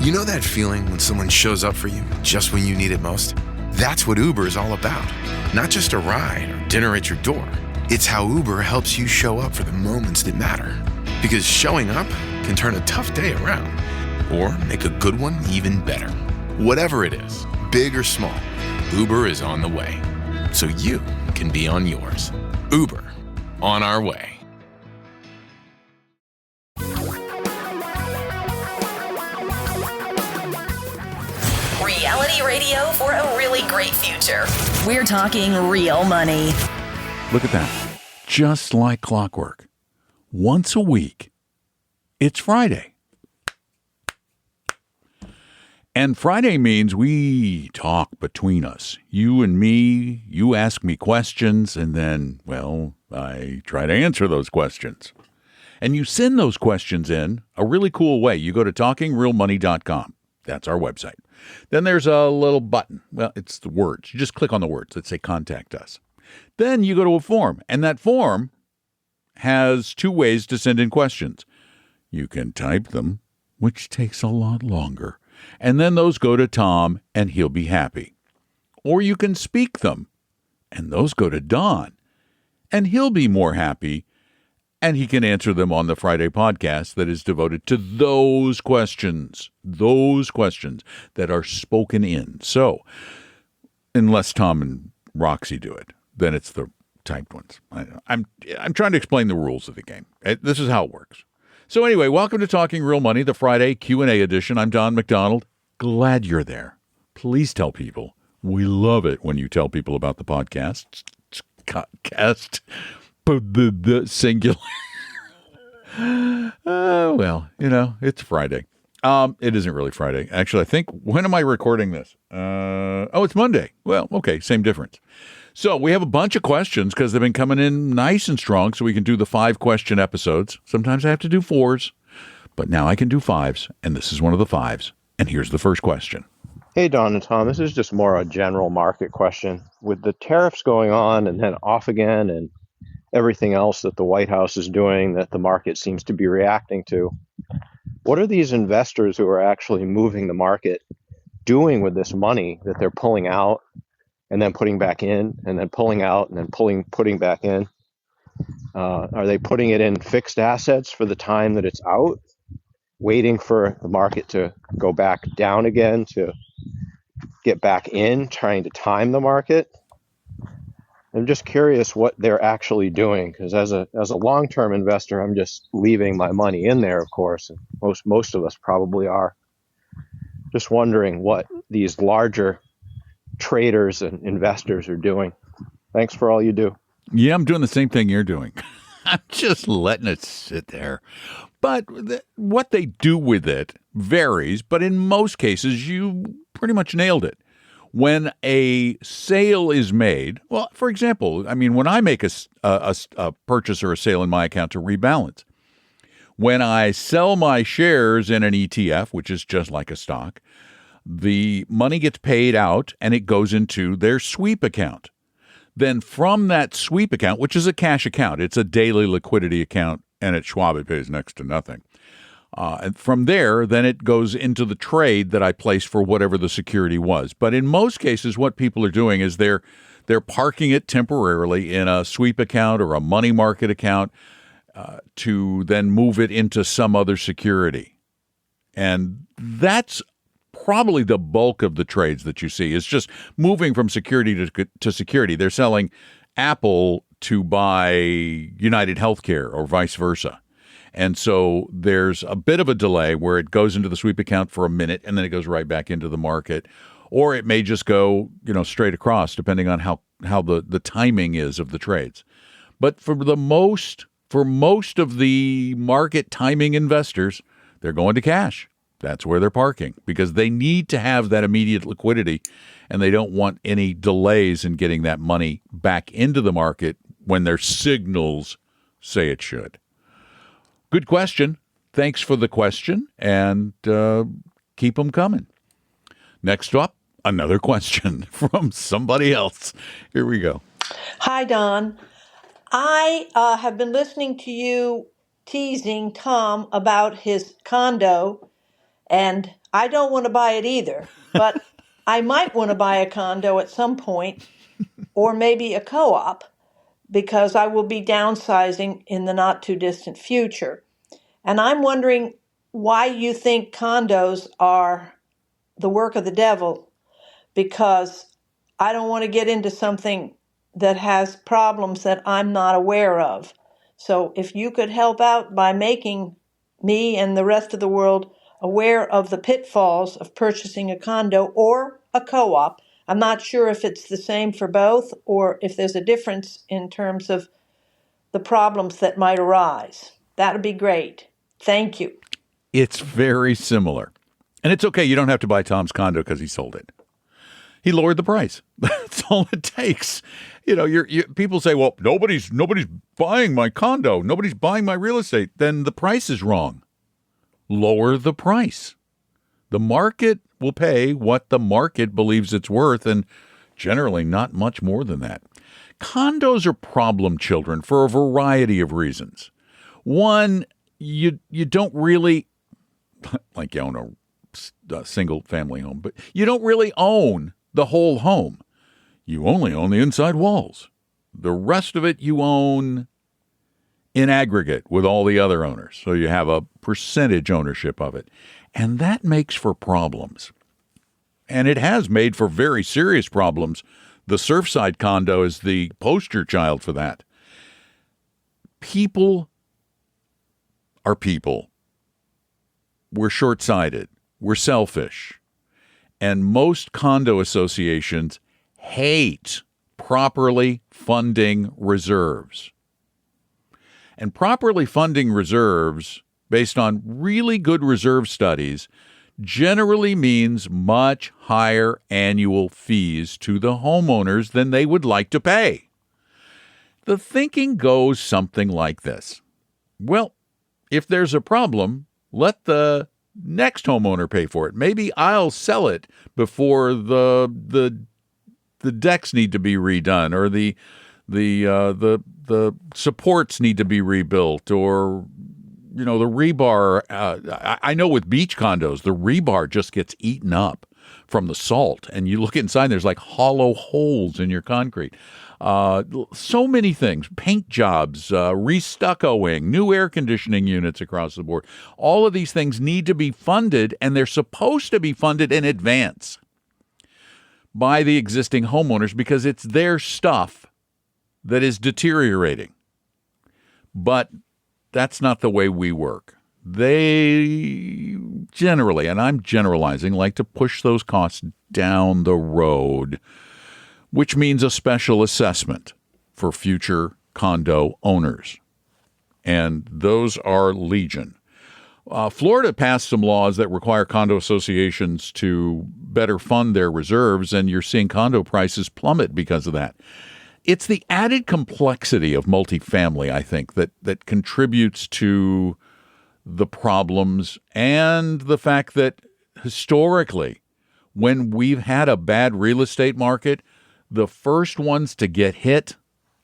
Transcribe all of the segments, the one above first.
You know that feeling when someone shows up for you just when you need it most? That's what Uber is all about. Not just a ride or dinner at your door. It's how Uber helps you show up for the moments that matter. Because showing up can turn a tough day around or make a good one even better. Whatever it is, big or small, Uber is on the way. So you can be on yours. Uber, on our way. Reality radio for a really great future. We're talking real money. Look at that. Just like clockwork. Once a week, it's Friday. And Friday means we talk between us. You and me, you ask me questions, and then, well, I try to answer those questions. And you send those questions in a really cool way. You go to talkingrealmoney.com. That's our website. Then there's a little button. Well, it's the words. You just click on the words that say contact us. Then you go to a form, and that form has two ways to send in questions. You can type them, which takes a lot longer, and then those go to Tom, and he'll be happy. Or you can speak them, and those go to Don, and he'll be more happy, and he can answer them on the Friday podcast that is devoted to those questions that are spoken in. So, unless Tom and Roxy do it, then it's the typed ones. I'm trying to explain the rules of the game. This is how it works. So anyway, welcome to Talking Real Money, the Friday Q&A edition. I'm Don McDonald. Glad you're there. Please tell people. We love it when you tell people about the podcast. The singular. Well, it's Friday. It isn't really Friday. Actually, I think, when am I recording this? It's Monday. Well, okay, same difference. So we have a bunch of questions because they've been coming in nice and strong, so we can do the 5-question episodes. Sometimes I have to do 4s, but now I can do 5s, and this is one of the 5s. And here's the first question. Hey, Don and Tom, this is just more a general market question. With the tariffs going on and then off again and everything else that the White House is doing that the market seems to be reacting to, what are these investors who are actually moving the market doing with this money that they're pulling out and then putting back in and then pulling out and then putting back in? Are they putting it in fixed assets for the time that it's out, waiting for the market to go back down again to get back in, trying to time the market? I'm just curious what they're actually doing, because as a long-term investor, I'm just leaving my money in there, of course, and most of us probably are. Just wondering what these larger traders and investors are doing. Thanks for all you do. Yeah, I'm doing the same thing you're doing. I'm just letting it sit there. But what they do with it varies, but in most cases, you pretty much nailed it. When a sale is made, well, for example, when I make a purchase or a sale in my account to rebalance, when I sell my shares in an ETF, which is just like a stock, the money gets paid out and it goes into their sweep account. Then from that sweep account, which is a cash account, it's a daily liquidity account, and at Schwab it pays next to nothing. And from there, then it goes into the trade that I placed for whatever the security was. But in most cases, what people are doing is they're parking it temporarily in a sweep account or a money market account to then move it into some other security. And that's probably the bulk of the trades that you see, is just moving from security to security. They're selling Apple to buy United Healthcare or vice versa. And so there's a bit of a delay where it goes into the sweep account for a minute and then it goes right back into the market. Or it may just go, straight across, depending on how the timing is of the trades. But for most of the market timing investors, they're going to cash. That's where they're parking, because they need to have that immediate liquidity, and they don't want any delays in getting that money back into the market when their signals say it should. Good question. Thanks for the question, and keep them coming. Next up, another question from somebody else. Here we go. Hi, Don. I have been listening to you teasing Tom about his condo, and I don't want to buy it either, but I might want to buy a condo at some point, or maybe a co-op, because I will be downsizing in the not too distant future. And I'm wondering why you think condos are the work of the devil, because I don't want to get into something that has problems that I'm not aware of. So if you could help out by making me and the rest of the world aware of the pitfalls of purchasing a condo or a co-op. I'm not sure if it's the same for both or if there's a difference in terms of the problems that might arise. That would be great. Thank you. It's very similar. And it's okay. You don't have to buy Tom's condo because he sold it. He lowered the price. That's all it takes. You know, people say, well, nobody's buying my condo. Nobody's buying my real estate. Then the price is wrong. Lower the price. The market will pay what the market believes it's worth, and generally not much more than that. Condos are problem children for a variety of reasons. One, you don't really, like you own a single family home, but you don't really own the whole home. You only own the inside walls. The rest of it you own in aggregate with all the other owners. So you have a percentage ownership of it. And that makes for problems. And it has made for very serious problems. The Surfside condo is the poster child for that. People are people. We're short-sighted. We're selfish. And most condo associations hate properly funding reserves. And properly funding reserves based on really good reserve studies generally means much higher annual fees to the homeowners than they would like to pay. The thinking goes something like this. Well, if there's a problem, let the next homeowner pay for it. Maybe I'll sell it before the decks need to be redone, or the supports need to be rebuilt, or the rebar. I know with beach condos, the rebar just gets eaten up from the salt, and you look inside, there's like hollow holes in your concrete. So many things, paint jobs, restuccoing, new air conditioning units across the board. All of these things need to be funded, and they're supposed to be funded in advance by the existing homeowners because it's their stuff that is deteriorating. But that's not the way we work. They generally, and I'm generalizing, like to push those costs down the road, which means a special assessment for future condo owners. And those are legion. Florida passed some laws that require condo associations to better fund their reserves, and you're seeing condo prices plummet because of that. It's the added complexity of multifamily, I think, that contributes to the problems, and the fact that historically, when we've had a bad real estate market, the first ones to get hit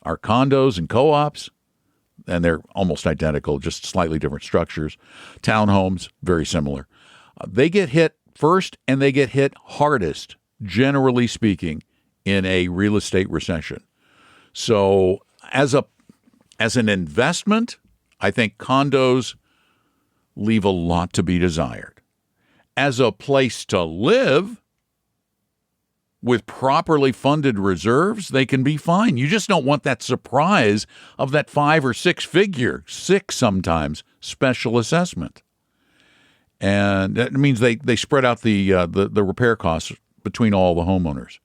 are condos and co-ops, and they're almost identical, just slightly different structures. Townhomes, very similar. They get hit first, and they get hit hardest, generally speaking, in a real estate recession. So as an investment, I think condos leave a lot to be desired. As a place to live, with properly funded reserves, they can be fine. You just don't want that surprise of that 5 or 6 figure, 6 sometimes, special assessment. And that means they spread out the repair costs between all the homeowners.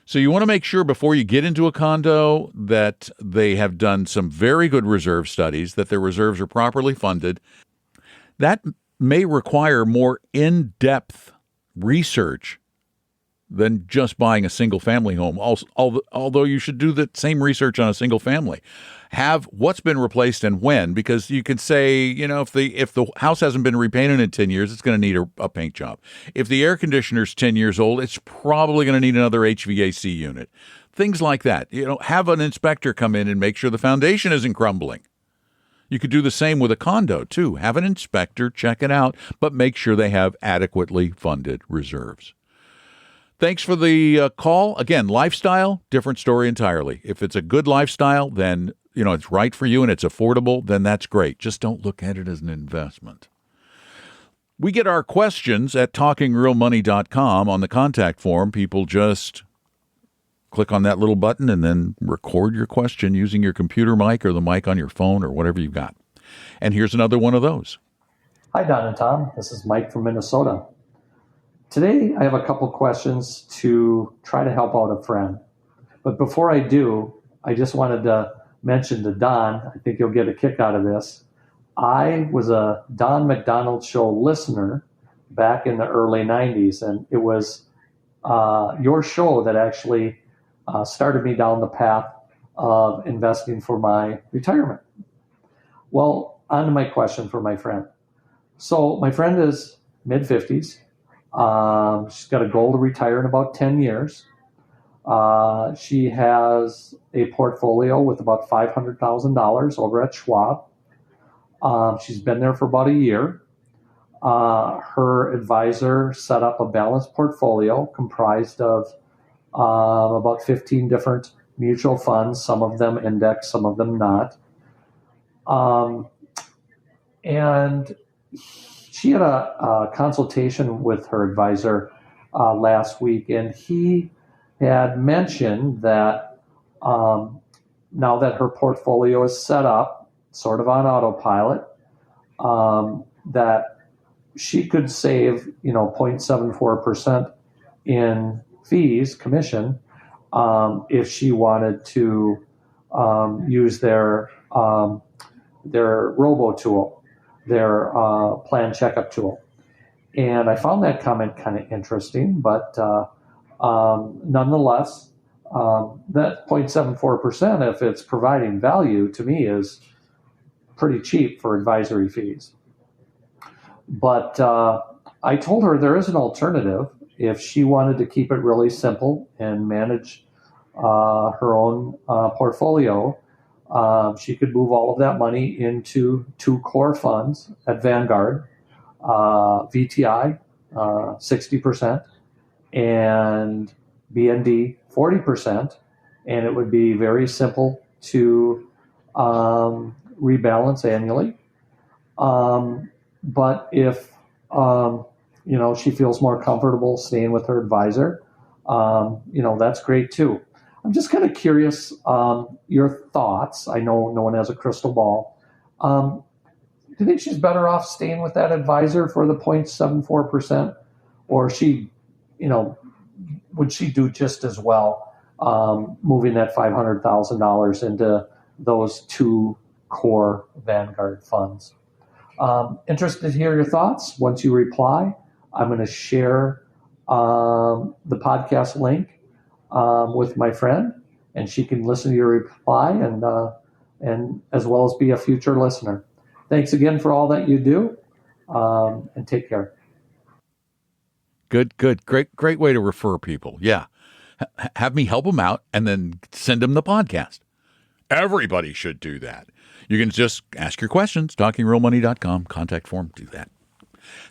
So you want to make sure before you get into a condo that they have done some very good reserve studies, that their reserves are properly funded. That may require more in-depth research than just buying a single-family home. Although you should do the same research on a single family. Have what's been replaced and when, because you can say, if the house hasn't been repainted in 10 years, it's going to need a paint job. If the air conditioner's 10 years old, it's probably going to need another HVAC unit. Things like that. Have an inspector come in and make sure the foundation isn't crumbling. You could do the same with a condo, too. Have an inspector check it out, but make sure they have adequately funded reserves. Thanks for the call. Again, lifestyle, different story entirely. If it's a good lifestyle, then, it's right for you and it's affordable, then that's great. Just don't look at it as an investment. We get our questions at talkingrealmoney.com on the contact form. People just click on that little button and then record your question using your computer mic or the mic on your phone or whatever you've got. And here's another one of those. Hi, Don and Tom. This is Mike from Minnesota. Today, I have a couple questions to try to help out a friend. But before I do, I just wanted to mention to Don, I think you'll get a kick out of this. I was a Don McDonald Show listener back in the early 90s, and it was your show that actually started me down the path of investing for my retirement. Well, on to my question for my friend. So my friend is mid-50s. She's got a goal to retire in about 10 years. She has a portfolio with about $500,000 over at Schwab. She's been there for about a year. Her advisor set up a balanced portfolio comprised of about 15 different mutual funds, some of them index, some of them not. And she had a consultation with her advisor last week, and he had mentioned that now that her portfolio is set up, sort of on autopilot, that she could save, 0.74% in fees, commission, if she wanted to use their robo tool, their plan checkup tool. And I found that comment kind of interesting, but nonetheless, that 0.74%, if it's providing value, to me is pretty cheap for advisory fees. But I told her there is an alternative. If she wanted to keep it really simple and manage her own portfolio, she could move all of that money into two core funds at Vanguard, VTI 60% and BND 40%, and it would be very simple to rebalance annually. But if she feels more comfortable staying with her advisor, that's great too. I'm just kind of curious your thoughts. I know no one has a crystal ball. Do you think she's better off staying with that advisor for the 0.74%, or would she do just as well moving that $500,000 into those two core Vanguard funds? Interested to hear your thoughts. Once you reply, I'm going to share the podcast link with my friend, and she can listen to your reply and as well as be a future listener. Thanks again for all that you do, and take care. Good. Great way to refer people. Yeah. Have me help them out and then send them the podcast. Everybody should do that. You can just ask your questions, talkingrealmoney.com, contact form, do that.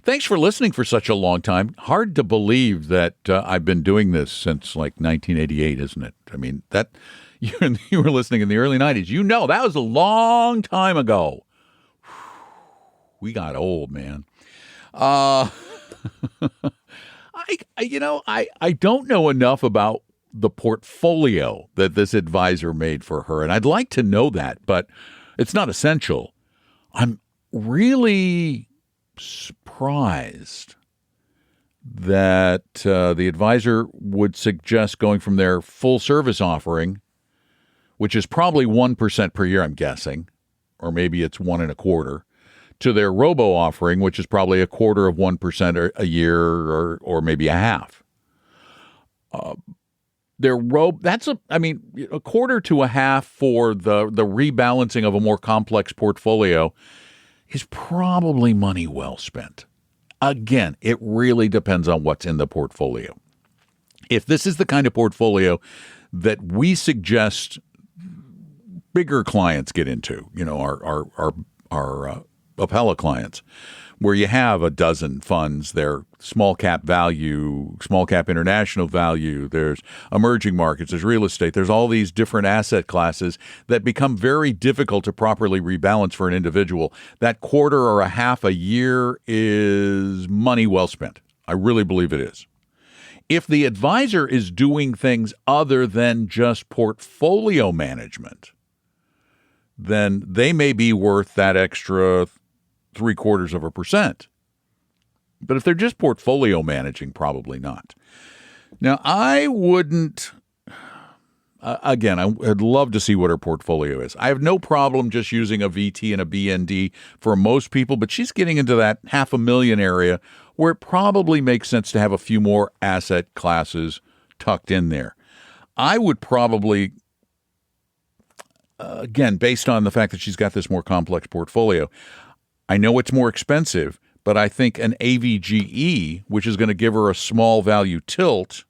Thanks for listening for such a long time. Hard to believe that I've been doing this since like 1988, isn't it? I mean, that you were listening in the early 90s. That was a long time ago. We got old, man. I don't know enough about the portfolio that this advisor made for her, and I'd like to know that, but it's not essential. I'm really surprised that the advisor would suggest going from their full service offering, which is probably 1% per year, I'm guessing, or maybe it's 1.25%, to their robo offering, which is probably 0.25% a year or maybe a half. That's a quarter to a half for the rebalancing of a more complex portfolio is probably money well spent. Again, it really depends on what's in the portfolio. If this is the kind of portfolio that we suggest bigger clients get into, our Appella clients, where you have a dozen funds. They're small cap value, small cap international value. There's emerging markets. There's real estate. There's all these different asset classes that become very difficult to properly rebalance for an individual. That quarter or a half a year is money well spent. I really believe it is. If the advisor is doing things other than just portfolio management, then they may be worth that extra 0.75%. But if they're just portfolio managing, probably not. Now, I wouldn't, again, I'd love to see what her portfolio is. I have no problem just using a VT and a BND for most people, but she's getting into that $500,000 area where it probably makes sense to have a few more asset classes tucked in there. I would probably, again, based on the fact that she's got this more complex portfolio, I know it's more expensive, but I think an AVGE, which is going to give her a small value tilt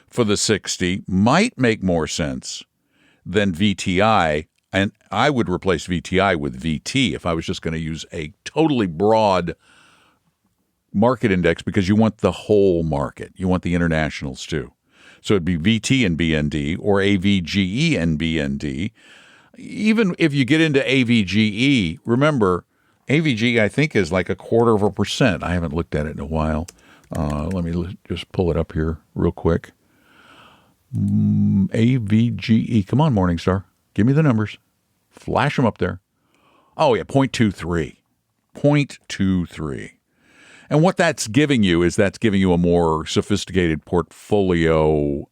for the 60, might make more sense than VTI. And I would replace VTI with VT if I was just going to use a totally broad market index, because you want the whole market. You want the internationals too. So it'd be VT and BND or AVGE and BND. Even if you get into AVGE, remember, AVG, I think, is like 0.25%. I haven't looked at it in a while. Let me just pull it up here real quick. AVGE. Come on, Morningstar. Give me the numbers. Flash them up there. Oh, yeah, 0.23. 0.23. And what that's giving you is that's giving you a more sophisticated portfolio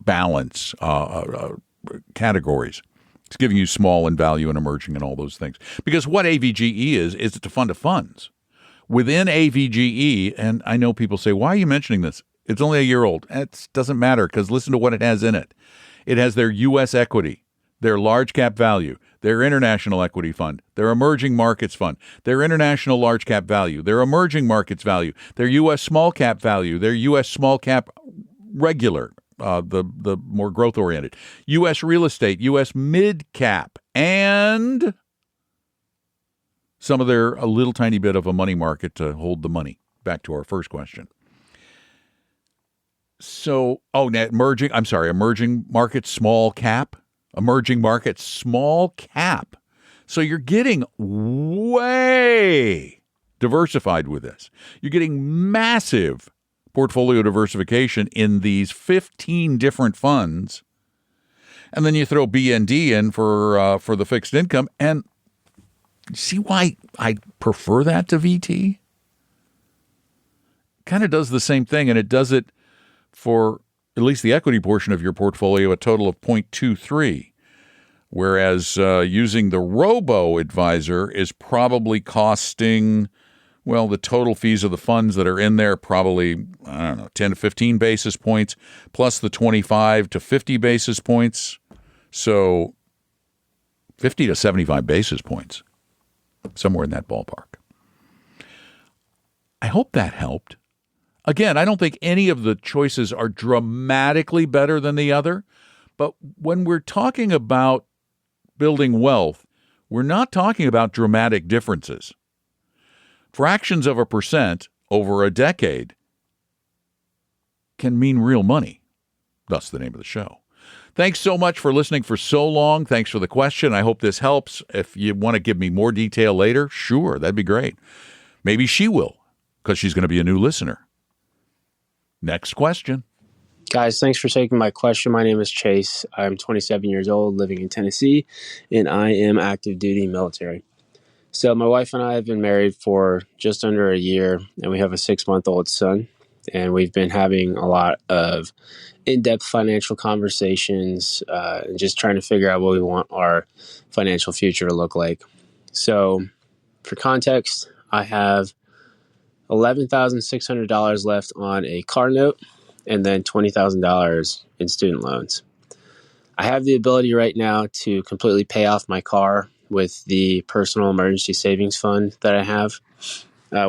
balance categories. It's giving you small and value and emerging and all those things. Because what AVGE is it's a fund of funds. Within AVGE, and I know people say, why are you mentioning this? It's only a year old. It doesn't matter, because listen to what it has in it. It has their U.S. equity, their large cap value, their international equity fund, their emerging markets fund, their international large cap value, their emerging markets value, their U.S. small cap value, their U.S. small cap regular, the more growth oriented, U.S. real estate, U.S. mid cap, and some of their a little tiny bit of a money market to hold the money. Back to our first question. So, emerging markets, small cap. Emerging markets, small cap. So you're getting way diversified with this. You're getting massive portfolio diversification in these 15 different funds. And then you throw BND in for the fixed income. And see why I prefer that to VT? Kind of does the same thing, and it does it for at least the equity portion of your portfolio, a total of 0.23, whereas using the robo-advisor is probably costing, well, the total fees of the funds that are in there probably, 10 to 15 basis points, plus the 25 to 50 basis points. So 50 to 75 basis points, somewhere in that ballpark. I hope that helped. Again, I don't think any of the choices are dramatically better than the other, but when we're talking about building wealth, we're not talking about dramatic differences. Fractions of a percent over a decade can mean real money. Thus the name of the show. Thanks so much for listening for so long. Thanks for the question. I hope this helps. If you want to give me more detail later, sure, that'd be great. Maybe she will, because she's going to be a new listener. Next question. Guys, thanks for taking my question. My name is Chase. I'm 27 years old, living in Tennessee, and I am active duty military. So my wife and I have been married for just under a year, and we have a 6-month-old son. And we've been having a lot of in-depth financial conversations and just trying to figure out what we want our financial future to look like. So for context, I have $11,600 left on a car note and then $20,000 in student loans. I have the ability right now to completely pay off my car with the personal emergency savings fund that I have,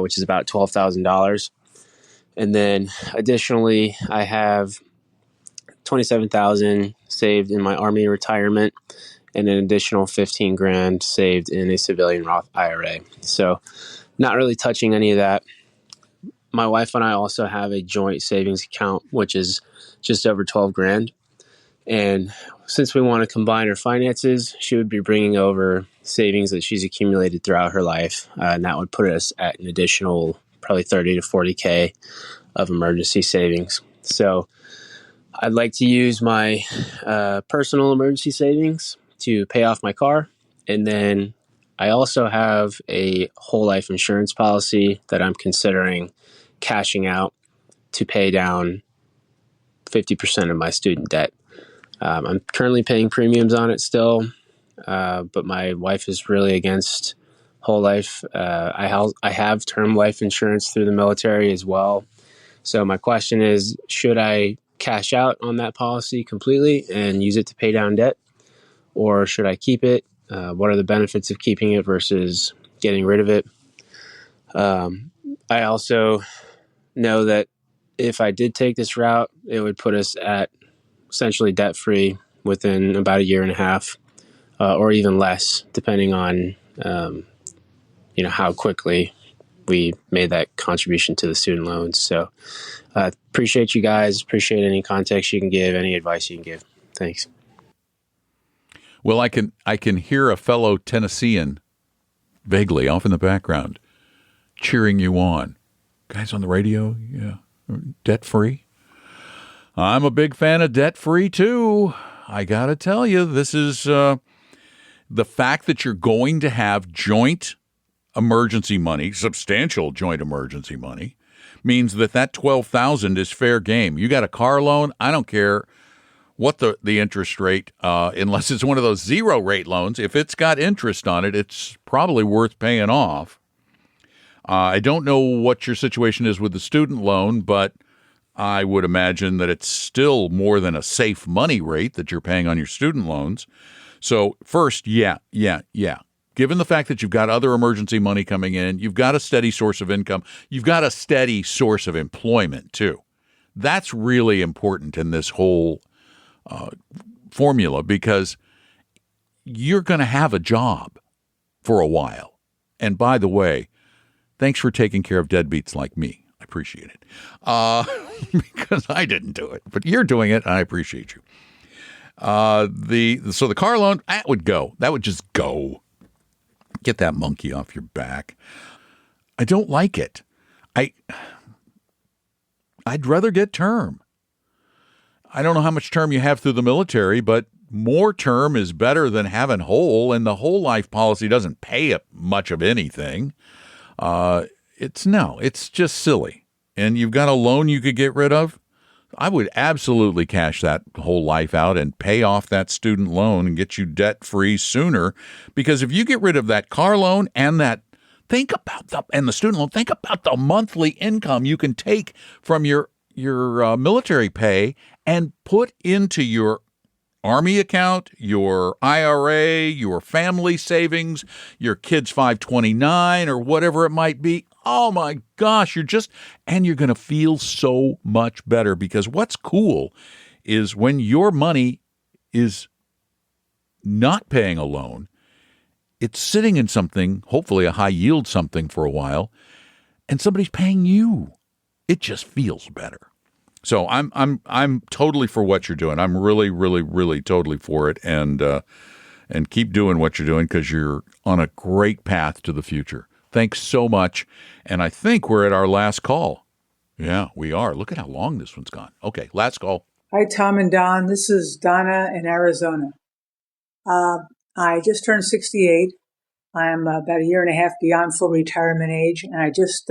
which is about $12,000. And then additionally, I have $27,000 saved in my Army retirement and an additional 15 grand saved in a civilian Roth IRA. So not really touching any of that. My wife and I also have a joint savings account, which is just over 12 grand. And since we want to combine our finances, she would be bringing over savings that she's accumulated throughout her life. And that would put us at an additional probably 30 to 40K of emergency savings. So I'd like to use my personal emergency savings to pay off my car. And then I also have a whole life insurance policy that I'm considering cashing out to pay down 50% of my student debt. I'm currently paying premiums on it still, but my wife is really against whole life. I have term life insurance through the military as well. So my question is, should I cash out on that policy completely and use it to pay down debt, or should I keep it? What are the benefits of keeping it versus getting rid of it? I also know that if I did take this route, it would put us at essentially debt-free within about a year and a half, or even less, depending on how quickly we made that contribution to the student loans. So appreciate you guys. Appreciate any context you can give, any advice you can give. Thanks. Well, I can hear a fellow Tennessean vaguely off in the background cheering you on. Guys on the radio, yeah, debt-free. I'm a big fan of debt-free, too. I got to tell you, this is the fact that you're going to have joint emergency money, substantial joint emergency money, means that $12,000 is fair game. You got a car loan, I don't care what the interest rate, unless it's one of those zero rate loans. If it's got interest on it, it's probably worth paying off. I don't know what your situation is with the student loan, but I would imagine that it's still more than a safe money rate that you're paying on your student loans. So first, yeah. Given the fact that you've got other emergency money coming in, you've got a steady source of income, you've got a steady source of employment too. That's really important in this whole formula, because you're going to have a job for a while. And by the way, thanks for taking care of deadbeats like me. I appreciate it, because I didn't do it, but you're doing it, and I appreciate you. So the car loan, that would go. That would just go. Get that monkey off your back. I don't like it. I'd rather get term. I don't know how much term you have through the military, but more term is better than having whole, and the whole life policy doesn't pay much of anything. It's just silly. And you've got a loan you could get rid of. I would absolutely cash that whole life out and pay off that student loan and get you debt free sooner. Because if you get rid of that car loan and the student loan, think about the monthly income you can take from your military pay and put into your Army account, your IRA, your family savings, your kids' 529 or whatever it might be. Oh my gosh, you're going to feel so much better, because what's cool is when your money is not paying a loan, it's sitting in something, hopefully a high yield something for a while, and somebody's paying you. It just feels better. So I'm totally for what you're doing. I'm really, really, really totally for it, and keep doing what you're doing, because you're on a great path to the future. Thanks so much. And I think we're at our last call. Yeah, we are. Look at how long this one's gone. Okay, last call. Hi, Tom and Don. This is Donna in Arizona. I just turned 68. I'm about a year and a half beyond full retirement age, and I just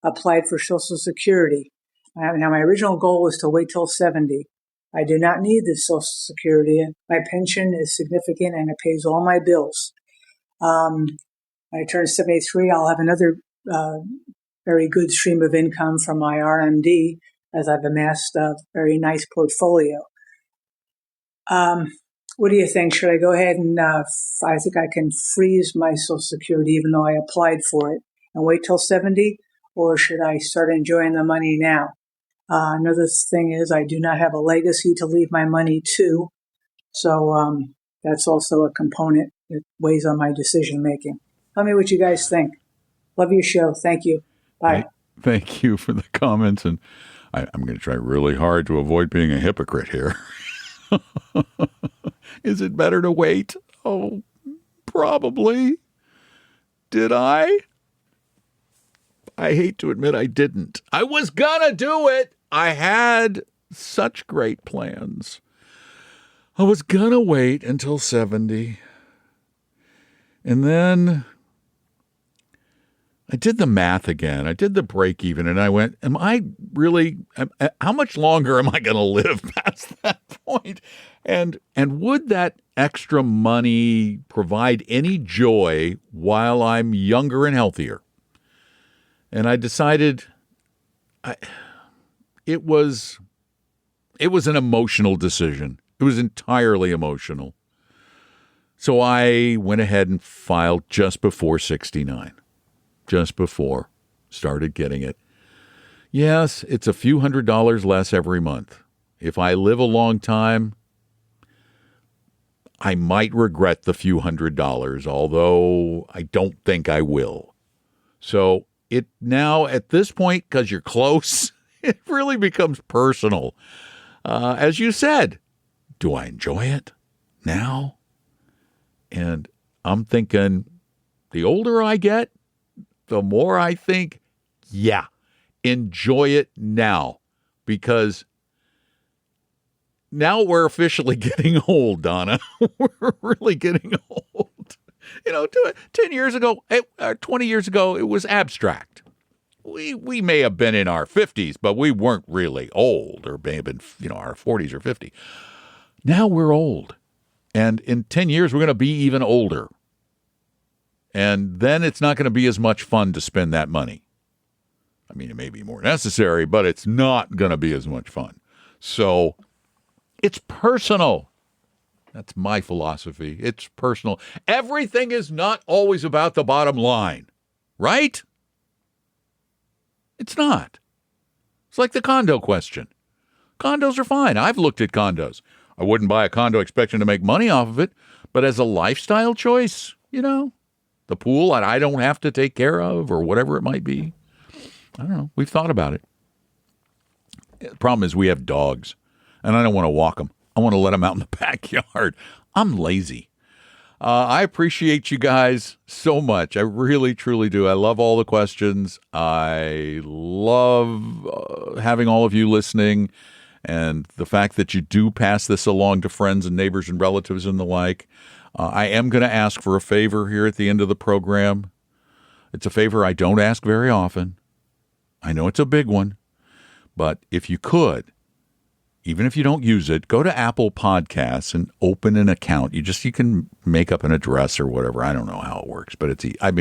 applied for Social Security. Now, my original goal was to wait till 70. I do not need this Social Security. My pension is significant, and it pays all my bills. When I turn 73, I'll have another very good stream of income from my RMD, as I've amassed a very nice portfolio. What do you think? Should I go ahead and I think I can freeze my Social Security even though I applied for it and wait till 70? Or should I start enjoying the money now? Another thing is I do not have a legacy to leave my money to. So that's also a component that weighs on my decision making. Tell me what you guys think. Love your show. Thank you. Bye. Thank you for the comments. And I'm going to try really hard to avoid being a hypocrite here. Is it better to wait? Oh, probably. Did I? I hate to admit I didn't. I was gonna do it. I had such great plans. I was gonna wait until 70. And then I did the math again. I did the break even, and I went, how much longer am I going to live past that point? And would that extra money provide any joy while I'm younger and healthier? And I decided it was an emotional decision. It was entirely emotional. So I went ahead and filed just before 69. Just before, started getting it. Yes, it's a few $100s less every month. If I live a long time, I might regret the few $100s, although I don't think I will. So it now, at this point, because you're close, it really becomes personal. As you said, do I enjoy it now? And I'm thinking, the older I get, the more I think, yeah, enjoy it now, because now we're officially getting old, Donna. We're really getting old. 10 years ago, 20 years ago, it was abstract. We may have been in our 50s, but we weren't really old, or may have been, our 40s or 50. Now we're old. And in 10 years, we're going to be even older. And then it's not going to be as much fun to spend that money. I mean, it may be more necessary, but it's not going to be as much fun. So it's personal. That's my philosophy. It's personal. Everything is not always about the bottom line, right? It's not. It's like the condo question. Condos are fine. I've looked at condos. I wouldn't buy a condo expecting to make money off of it, but as a lifestyle choice, the pool I don't have to take care of, or whatever it might be. I don't know. We've thought about it. The problem is we have dogs, and I don't want to walk them. I want to let them out in the backyard. I'm lazy. I appreciate you guys so much. I really, truly do. I love all the questions. I love having all of you listening, and the fact that you do pass this along to friends and neighbors and relatives and the like. I am going to ask for a favor here at the end of the program. It's a favor I don't ask very often. I know it's a big one, but if you could, even if you don't use it, go to Apple Podcasts and open an account. You can make up an address or whatever. I don't know how it works, but I've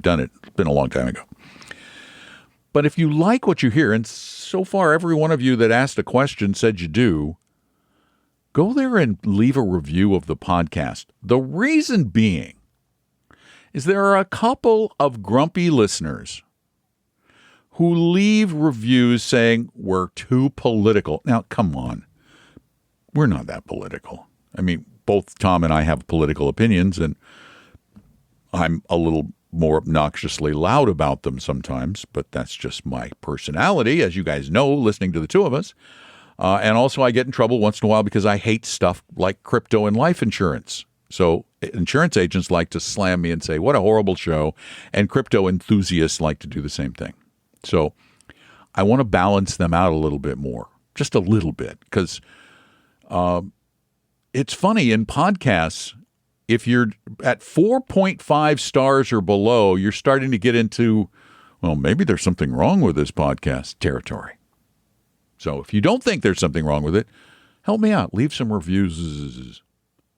done it. It's been a long time ago. But if you like what you hear, and so far every one of you that asked a question said you do, go there and leave a review of the podcast. The reason being is there are a couple of grumpy listeners who leave reviews saying we're too political. Now, come on. We're not that political. I mean, both Tom and I have political opinions, and I'm a little more obnoxiously loud about them sometimes, but that's just my personality, as you guys know, listening to the two of us. And also I get in trouble once in a while because I hate stuff like crypto and life insurance. So insurance agents like to slam me and say, what a horrible show. And crypto enthusiasts like to do the same thing. So I want to balance them out a little bit more, just a little bit, because it's funny in podcasts, if you're at 4.5 stars or below, you're starting to get into, well, maybe there's something wrong with this podcast territory. So if you don't think there's something wrong with it, help me out. Leave some reviews.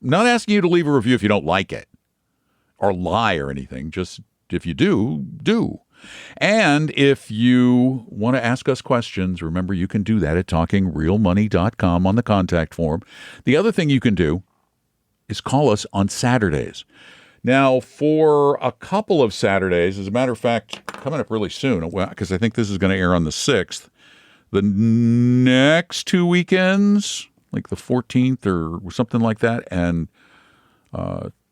I'm not asking you to leave a review if you don't like it or lie or anything. Just if you do. And if you want to ask us questions, remember you can do that at talkingrealmoney.com on the contact form. The other thing you can do is call us on Saturdays. Now, for a couple of Saturdays, as a matter of fact, coming up really soon, because I think this is going to air on the 6th, the next 2 weekends, like the 14th or something like that, and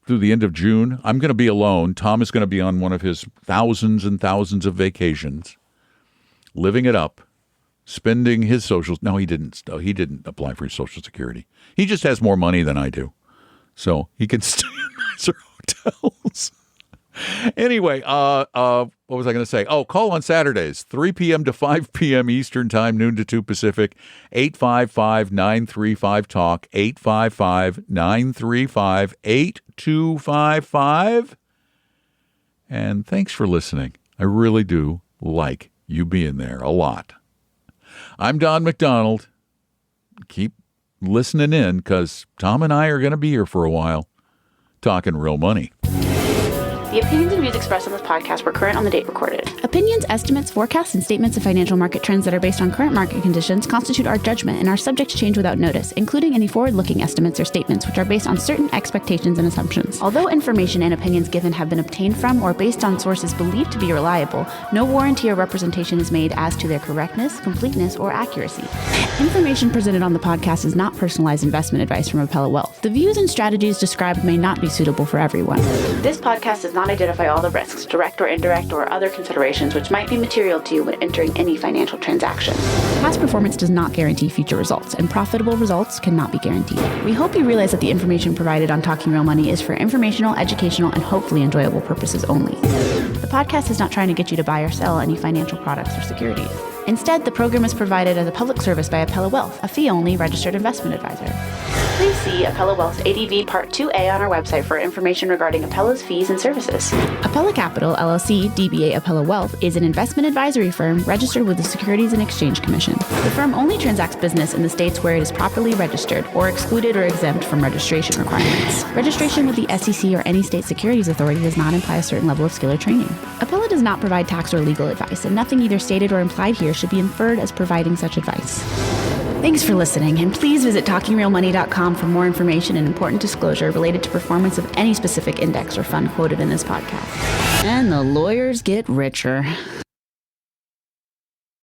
through the end of June. I'm going to be alone. Tom is going to be on one of his thousands and thousands of vacations, living it up, spending his social. No, he didn't. He didn't apply for his Social Security. He just has more money than I do, so he can stay in nicer hotels. Anyway, what was I going to say? Oh, call on Saturdays, 3 p.m. to 5 p.m. Eastern Time, noon to 2 Pacific, 855-935-TALK, 855-935-8255. And thanks for listening. I really do like you being there a lot. I'm Don McDonald. Keep listening in because Tom and I are going to be here for a while talking real money. The opinions and views expressed on this podcast were current on the date recorded. Opinions, estimates, forecasts, and statements of financial market trends that are based on current market conditions constitute our judgment and are subject to change without notice, including any forward-looking estimates or statements which are based on certain expectations and assumptions. Although information and opinions given have been obtained from or based on sources believed to be reliable, no warranty or representation is made as to their correctness, completeness, or accuracy. Information presented on the podcast is not personalized investment advice from Appellate Wealth. The views and strategies described may not be suitable for everyone. This podcast does not identify all the risks, direct or indirect, or other considerations which might be material to you when entering any financial transaction. Past performance does not guarantee future results, and profitable results cannot be guaranteed. We hope you realize that the information provided on Talking Real Money is for informational, educational, and hopefully enjoyable purposes only. The podcast is not trying to get you to buy or sell any financial products or securities. Instead, the program is provided as a public service by Appellate Wealth, a fee-only registered investment advisor. Please see Appellate Wealth's ADV Part 2A on our website for information regarding Appellate's fees and services. Appellate Capital, LLC, DBA Appellate Wealth, is an investment advisory firm registered with the Securities and Exchange Commission. The firm only transacts business in the states where it is properly registered or excluded or exempt from registration requirements. Registration with the SEC or any state securities authority does not imply a certain level of skill or training. Appellate does not provide tax or legal advice, and nothing either stated or implied here should be inferred as providing such advice. Thanks for listening, and please visit TalkingRealMoney.com for more information and important disclosure related to performance of any specific index or fund quoted in this podcast. And the lawyers get richer.